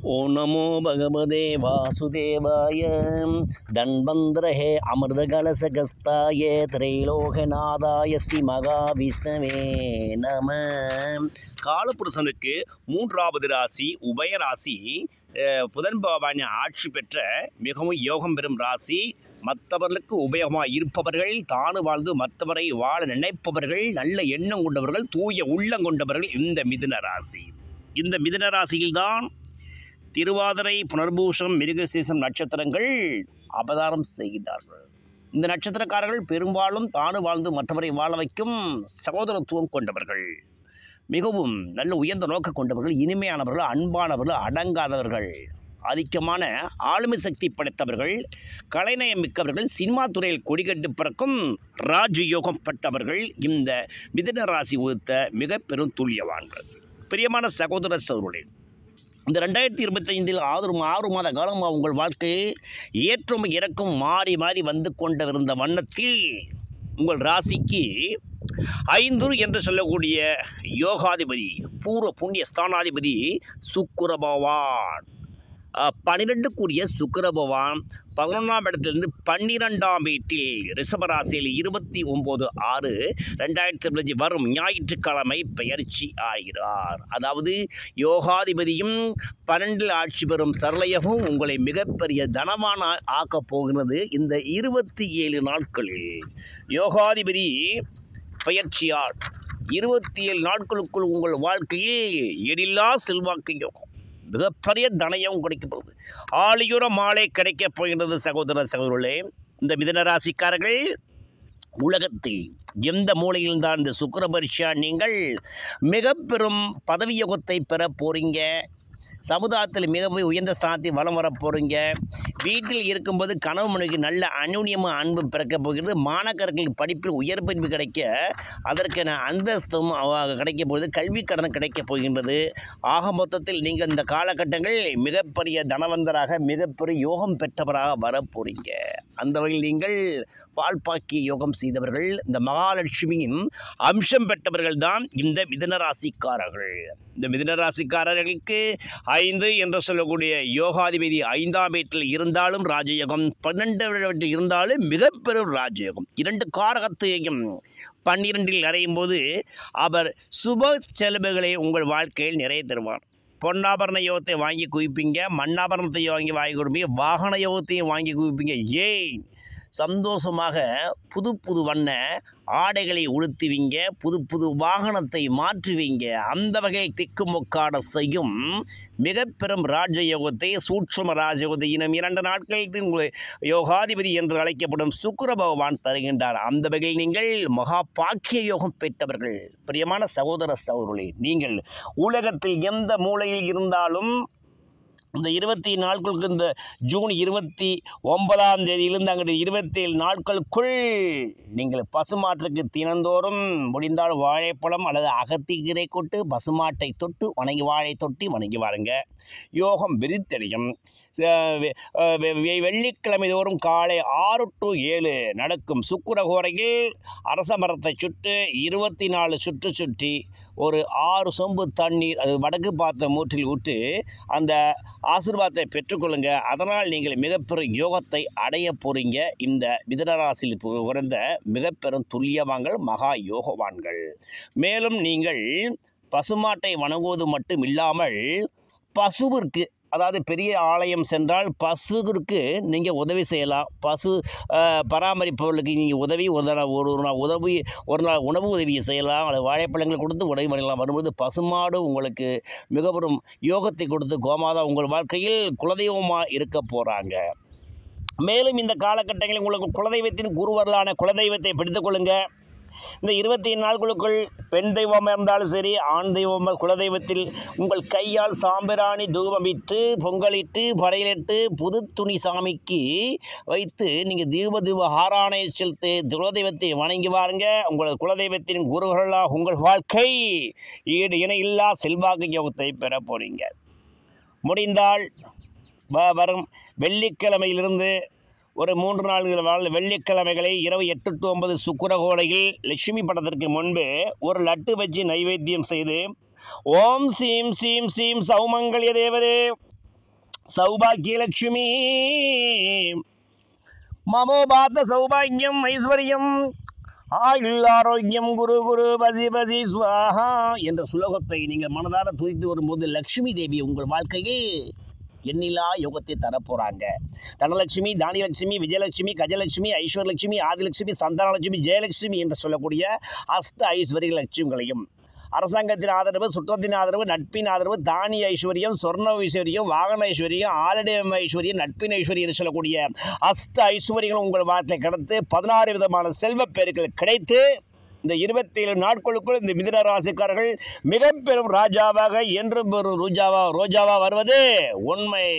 ओम नमो भगवते वासुदेवाय धन्वन्तरे अमृतकलशहस्ताय त्रैलोक्यनाथाय श्री महाविष्णवे நம. காலபுருஷனுக்கு மூன்றாவது ராசி உபயராசி புதன் பகவான் ஆட்சி பெற்ற மிகவும் யோகம் பெறும் ராசி. மற்றவர்களுக்கு உபயோகமாக இருப்பவர்கள், தானு வாழ்ந்து மற்றவரை வாழ நினைப்பவர்கள், நல்ல எண்ணம் கொண்டவர்கள், தூய உள்ளம் கொண்டவர்கள் இந்த மிதுன ராசி. இந்த மிதுன ராசியில்தான் திருவாதிரை, புனர்பூசம், மிருகசீசம் நட்சத்திரங்கள் அவதாரம் செய்கின்றார்கள். இந்த நட்சத்திரக்காரர்கள் பெரும்பாலும் தானு வாழ்ந்து மற்றவரை வாழ வைக்கும் சகோதரத்துவம் கொண்டவர்கள், மிகவும் நல்ல உயர்ந்த நோக்கம் கொண்டவர்கள், இனிமையானவர்கள், அன்பானவர்கள், அடங்காதவர்கள், அதிகமான ஆளுமை சக்தி படைத்தவர்கள், கலைநயம் மிக்கவர்கள், சினிமா துறையில் கொடிகட்டு பிறக்கும் ராஜயோகம் பெற்றவர்கள் இந்த மிதுன ராசி உதித்த மிக பெரும் துல்லியவான்கள். பிரியமான சகோதர சகோதரர்களே, இந்த 2025 6 மாத காலமாக உங்கள் வாழ்க்கையில் ஏற்றம் இறக்கும் மாறி மாறி வந்து கொண்டிருந்த வண்ணத்தில் உங்கள் ராசிக்கு 5 என்று சொல்லக்கூடிய யோகாதிபதி, பூர்வ புண்ணிய ஸ்தானாதிபதி சுக்கிர பகவான், 12க்குரிய சுக்கிர பகவான் 11ஆம் இடத்திலிருந்து 12ஆம் வீட்டில் ரிஷபராசியில் 29/6/2025 வரும் ஞாயிற்றுக்கிழமை பெயர்ச்சி ஆகிறார். அதாவது யோகாதிபதியும் 12 ஆட்சி பெறும் சரளையவும் உங்களை மிகப்பெரிய தனவான ஆக்கப் போகிறது. இந்த 27 நாட்களில் யோகாதிபதி பெயர்ச்சியால் 27 நாட்களுக்குள் உங்கள் வாழ்க்கையில் எழிலா செல்வாக்கு யோகம், மிகப்பெரிய தனயம் கிடைக்கப்படுது. ஆளியுற மாலை கிடைக்கப் போகின்றது. சகோதர சகோதரர்களே, இந்த மிதுன ராசிக்காரர்கள் உலகத்தில் எந்த மூலையில் தான் இந்த சுக்கிர பரிட்சா நீங்கள் மிக பெரும் பதவி யோகத்தை பெற போகிறீங்க. சமுதாயத்தில் மிக உயர்ந்த ஸ்தானத்தை வலம் வர போகிறீங்க. வீட்டில் இருக்கும்போது கணவன் மனைவிக்கு நல்ல அந்யோன்யமாக அன்பு பிறக்க போகிறது. மாணவர்களுக்கு படிப்பில் உயர்பதிவு கிடைக்க அதற்கான அந்தஸ்தும் கிடைக்க போகுது. கல்வி கடன் கிடைக்கப் போகின்றது. ஆக மொத்தத்தில் நீங்கள் இந்த காலகட்டங்கள் மிகப்பெரிய தனவந்தராக, மிகப்பெரிய யோகம் பெற்றவராக வரப்போகிறீங்க. அந்த வகையில் நீங்கள் பால்பாக்கிய யோகம் செய்தவர்கள், இந்த மகாலட்சுமியின் அம்சம் பெற்றவர்கள் தான் இந்த மிதுன ராசிக்காரர்கள். இந்த மிதுன ராசிக்காரர்களுக்கு 5 என்று சொல்லக்கூடிய யோகாதிபதி 5ஆம் வீட்டில் இருந்தாலும் ராஜயோகம், 12ஆம் வீட்டில் இருந்தாலும் மிக பெரும் ராஜயோகம். 2 காரகத்தையும் 12இல் அறையும் போது அவர் சுப செலவுகளை உங்கள் வாழ்க்கையில் நிறைய தருவார். பொன்னாபரண யோகத்தை வாங்கி குவிப்பீங்க, மண்ணாபரணத்தை வாங்கி கொடுப்பீங்க, வாகன யோகத்தையும் வாங்கி குவிப்பீங்க. ஏன் சந்தோஷமாக புது வண்ண ஆடைகளை உடுத்துவீங்க, புது வாகனத்தை மாற்றுவீங்க. அந்த வகையை திக்குமுக்காட செய்யும் மிக பெரும் ராஜயோகத்தை, சூட்சும ராஜயோகத்தை இன்னும் 2 நாட்களுக்கு உங்கள் யோகாதிபதி என்று அழைக்கப்படும் சுக்கிர பகவான் தருகின்றார். அந்த வகையில் நீங்கள் மகா பாக்கிய யோகம் பெற்றவர்கள். பிரியமான சகோதர சகோதரர்களே, நீங்கள் உலகத்தில் எந்த மூலையில் இருந்தாலும் இந்த 20 நாட்களுக்கு, இந்த ஜூன் 29ஆம் தேதியிலிருந்து அங்கே 27 நாட்களுக்குள் நீங்கள் பசுமாட்டுக்கு தினந்தோறும் முடிந்தால் வாழைப்பழம் அல்லது அகத்திக்கீரை கொட்டு பசுமாட்டை தொட்டு வணங்கி, வாழை தொட்டி வணங்கி வாருங்க. யோகம் விரித்தடையும். வெள்ளிக்கிழமை தோறும் காலை 6 to 7 நடக்கும் சுக்கிரஹோரையில் அரச மரத்தை சுட்டு 24 சுற்று சுற்றி ஒரு 6 சொம்பு தண்ணீர், அது வடக்கு பார்த்த மூற்றில் விட்டு அந்த ஆசீர்வாதத்தை பெற்றுக்கொள்ளுங்க. அதனால் நீங்கள் மிகப்பெரும் யோகத்தை அடைய போகிறீங்க. இந்த மிதுனராசியில் பிறந்த மிகப்பெரும் துல்லியவான்கள், மகா யோகவான்கள். மேலும் நீங்கள் பசுமாட்டை வணங்குவது மட்டும் இல்லாமல் பசுவிற்கு, அதாவது பெரிய ஆலயம் சென்றால் பசுவிற்கு நீங்கள் உதவி செய்யலாம். பசு பராமரிப்பவர்களுக்கு நீங்கள் ஒரு நாள் உணவு உதவியை செய்யலாம், அல்லது வாழைப்பழங்கள் கொடுத்து உதவி பண்ணலாம். வரும்போது பசுமாடு உங்களுக்கு மிகவும் யோகத்தை கொடுத்து கோமாதா உங்கள் வாழ்க்கையில் குலதெய்வமாக இருக்க போகிறாங்க. மேலும் இந்த காலகட்டங்களில் உங்களுக்கு குலதெய்வத்தின் குருவர்களான குலதெய்வத்தை பிடித்துக் கொள்ளுங்க. இந்த 27 நாட்களுக்குள் பெண் தெய்வமாக இருந்தாலும் சரி, ஆண் தெய்வம் குலதெய்வத்தில் உங்கள் கையால் சாம்பிராணி தூபமிட்டு பொங்கலிட்டு படையிலிட்டு புது துணி சாமிக்கு வைத்து நீங்கள் தீப ஆராணை செலுத்தி குலதெய்வத்தை வணங்கி வாருங்க. உங்கள் குலதெய்வத்தின் குருவர்களாக உங்கள் வாழ்க்கை ஈடு இணையில்லா செல்வாக்கு யோகத்தை பெற போகிறீங்க. முடிந்தால் வரும் வெள்ளிக்கிழமையிலிருந்து ஒரு 3 நாள்கள் வெள்ளிக்கிழமைகளை இரவு 8 to 9 சுக்கிரஹோரையில் லட்சுமி படத்திற்கு முன்பு ஒரு லட்டு வச்சு நைவேத்தியம் செய்து ஓம் சீம் சீம் சீம் சௌமங்கல்ய தேவதே சௌபாகியலட்சுமி மமோபாத்த சௌபாகியம் ஐஸ்வர்யம் ஆயுள் ஆரோக்கியம் குரு குரு பசி பசி ஸ்வாஹா என்ற சுலோகத்தை நீங்கள் மனதார துதித்து வரும்போது லக்ஷ்மி தேவி உங்கள் வாழ்க்கையே எண்ணிலா யோகத்தை தரப்போகிறாங்க. தனலட்சுமி, தானியலட்சுமி, விஜயலட்சுமி, கஜலட்சுமி, ஐஸ்வர்யலட்சுமி, ஆதிலட்சுமி, சந்தானலட்சுமி, ஜெயலட்சுமி என்று சொல்லக்கூடிய அஷ்ட ஐஸ்வர்ய லட்சுமிகளையும் அரசாங்கத்தின் ஆதரவு, சுற்றத்தின் ஆதரவு, நட்பின் ஆதரவு, தானிய ஐஸ்வர்யம், சொர்ண ஐஸ்வர்யம், வாகன ஐஸ்வர்யம், ஆலடியம் ஐஸ்வர்யம், நட்பின் ஐஸ்வர்யம் என்று சொல்லக்கூடிய அஷ்ட ஐஸ்வர்யங்களும் உங்கள் வாழ்க்கை கிடைத்து 16 விதமான செல்வப் பெருக்கள் கிடைத்து இந்த 27 நாட்களுக்குள் இந்த மிதுன ராசிக்காரர்கள் மிக பெரும் ராஜாவாக என்றும் பெரும் ரோஜாவா வருவது உண்மை.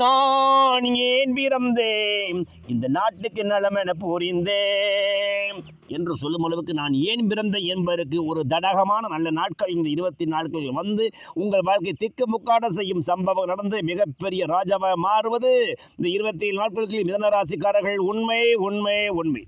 நான் ஏன் பிறந்தேன் இந்த நாட்டுக்கு நலமென புரிந்தேன் என்று சொல்லும் அளவுக்கு நான் ஏன் பிறந்தேன் என்பதற்கு ஒரு தடகமான நல்ல நாட்கள் இந்த 20 நாட்களில் வந்து உங்கள் வாழ்க்கை திக்குமுக்காட செய்யும் சம்பவம் நடந்து மிகப்பெரிய ராஜாவாக மாறுவது இந்த 27 நாட்களுக்கு மிதுன ராசிக்காரர்கள் உண்மை.